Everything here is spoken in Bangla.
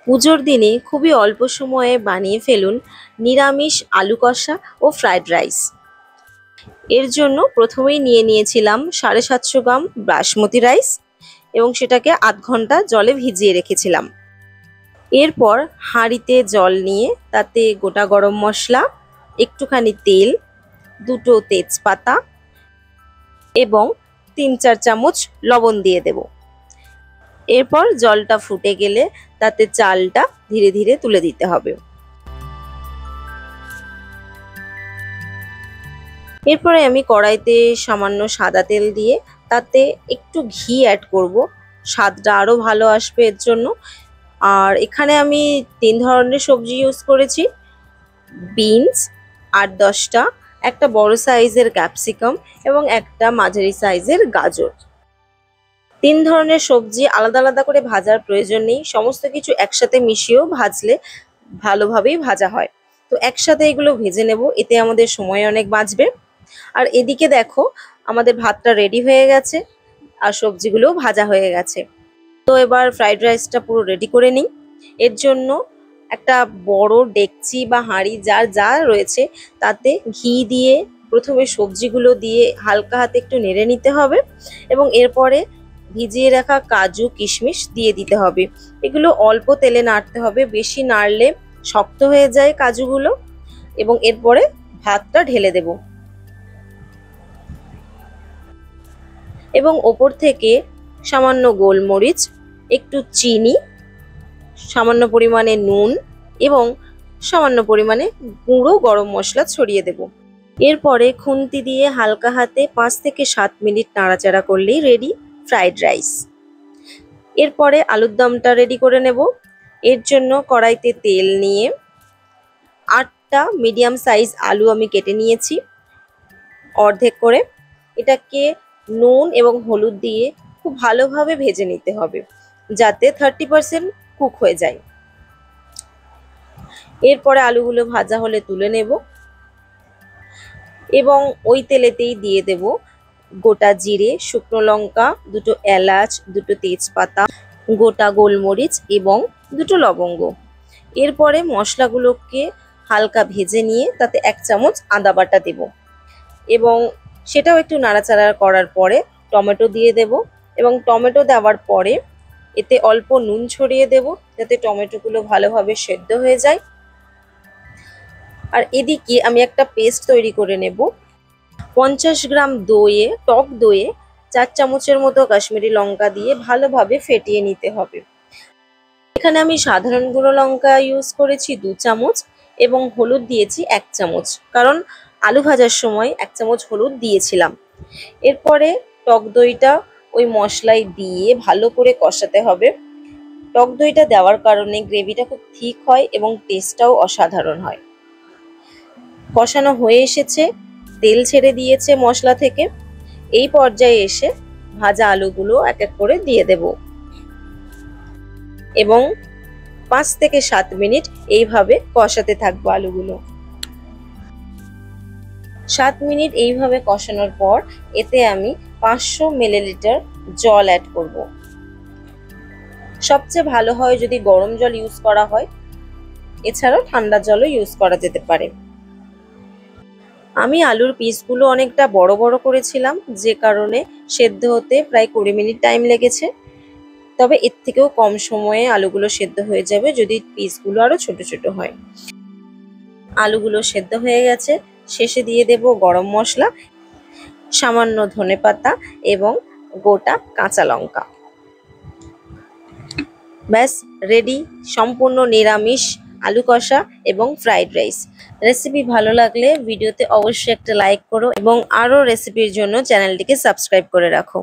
পুজোর দিনে খুবই অল্প সময়ে বানিয়ে ফেলুন নিরামিষ আলু কষা ও ফ্রাইড রাইস। এর জন্য প্রথমেই নিয়ে নিয়েছিলাম 750 গ্রাম বাসমতি রাইস এবং সেটাকে আধ ঘন্টা জলে ভিজিয়ে রেখেছিলাম। এরপর হাঁড়িতে জল নিয়ে তাতে গোটা গরম মশলা, একটুখানি তেল, দুটো তেজপাতা এবং 3-4 চামচ লবণ দিয়ে দেব। এরপর জলটা ফুটে গেলে তাতে চালটা ধীরে ধীরে তুলে দিতে হবে। এরপরে আমি কড়াইতে সামান্য সাদা তেল দিয়ে তাতে একটু ঘি অ্যাড করব, স্বাদটা আরো ভালো আসবে এর জন্য। আর এখানে আমি 3 ধরনের সবজি ইউজ করেছি: বিনস 8-10টা, একটা বড় সাইজের ক্যাপসিকাম এবং একটা মাঝারি সাইজের গাজর। 3 ধরনের সবজি আলাদা আলাদা করে ভাজার প্রয়োজন নেই, সমস্ত কিছু একসাথে মিশিয়েও ভাজলে ভালোভাবেই ভাজা হয়। তো একসাথে এগুলো ভেজে নেব, এতে আমাদের সময় অনেক বাঁচবে। আর এদিকে দেখো আমাদের ভাতটা রেডি হয়ে গেছে আর সবজিগুলোও ভাজা হয়ে গেছে। তো এবার ফ্রাইড রাইসটা পুরো রেডি করে নিই। এর জন্য একটা বড় ডেকচি বা হাঁড়ি যার যা রয়েছে তাতে ঘি দিয়ে প্রথমে সবজিগুলো দিয়ে হালকা হাতে একটু নেড়ে নিতে হবে এবং এরপরে ভিজিয়ে রাখা কাজু কিশমিশ দিয়ে দিতে হবে। এগুলো অল্প তেলে নাড়তে হবে, বেশি নাড়লে শক্ত হয়ে যায় কাজুগুলো। এবং এরপরে ভাতটা ঢেলে দেব এবং ওপর থেকে সামান্য গোলমরিচ, একটু চিনি, সামান্য পরিমাণে নুন এবং সামান্য পরিমাণে গুঁড়ো গরম মশলা ছড়িয়ে দেব। এরপরে খুন্তি দিয়ে হালকা হাতে 5 থেকে 7 মিনিট নাড়াচাড়া করলেই রেডি ফ্রাইড রাইস। এরপরে আলুর দমটা রেডি করে নেব। এর জন্য কড়াইতে তেল নিয়ে 8টা মিডিয়াম সাইজ আলু আমি কেটে নিয়েছি অর্ধেক করে। এটাকে নুন এবং হলুদ দিয়ে খুব ভালোভাবে ভেজে নিতে হবে যাতে 30% কুক হয়ে যায়। এরপরে আলুগুলো ভাজা হলে তুলে নেব এবং ওই তেলেতেই দিয়ে দেব গোটা জিরে, শুকনো লঙ্কা, 2টো এলাচ, 2টো তেজপাতা, গোটা গোলমরিচ এবং 2টো লবঙ্গ। এরপরে মশলাগুলোকে হালকা ভেজে নিয়ে তাতে 1 চামচ আদা বাটা দেব এবং সেটাও একটু নাড়াচাড়া করার পরে টমেটো দিয়ে দেব এবং টমেটো দেওয়ার পরে এতে অল্প নুন ছড়িয়ে দেব যাতে টমেটোগুলো ভালোভাবে সেদ্ধ হয়ে যায়। আর এদিকে আমি একটা পেস্ট তৈরি করে নেব। 50 গ্রাম দইয়ে, টক দইয়ে 4 চামচের মতো কাশ্মীরি লঙ্কা দিয়ে ভালোভাবে ফেটিয়ে নিতে হবে। এখানে আমি সাধারণ গুঁড়ো লঙ্কা ইউজ করেছি 2 চামচ এবং হলুদ দিয়েছি 1 চামচ, কারণ আলু ভাজার সময় 1 চামচ হলুদ দিয়েছিলাম। এরপরে টক দইটা ওই মশলায় দিয়ে ভালো করে কষাতে হবে। টক দইটা দেওয়ার কারণে গ্রেভিটা খুব ঠিক হয় এবং টেস্টটাও অসাধারণ হয়। কষানো হয়ে এসেছে, তেল ছেড়ে দিয়েছে মশলা থেকে। এই পর্যায়ে এসে ভাজা আলুগুলো এক এক করে দিয়ে দেব এবং 5 থেকে 7 মিনিট এইভাবে কষাতে থাকবো আলুগুলো। 7 মিনিট এইভাবে কষানোর পর এতে আমি 500 মিলিলিটার জল অ্যাড করব। সবচেয়ে ভালো হয় যদি গরম জল ইউজ করা হয়, এছাড়াও ঠান্ডা জলও ইউজ করা যেতে পারে। আমি আলুর পিসগুলো অনেকটা বড় বড় করেছিলাম, যে কারণে সেদ্ধ হতে প্রায় 20 মিনিট টাইম লেগেছে। তবে এর থেকেও কম সময়ে আলুগুলো সেদ্ধ হয়ে যাবে যদি পিসগুলো আরো ছোট ছোট হয়। আলুগুলো সেদ্ধ হয়ে গেছে, শেষে দিয়ে দেব গরম মশলা, সামান্য ধনেপাতা এবং গোটা কাঁচা লঙ্কা। ব্যাস রেডি সম্পূর্ণ নিরামিষ আলু কষা এবং ফ্রাইড রাইস। রেসিপি ভালো লাগলে ভিডিওতে অবশ্যই একটা লাইক করো এবং আরো রেসিপির জন্য চ্যানেলটিকে সাবস্ক্রাইব করে রাখো।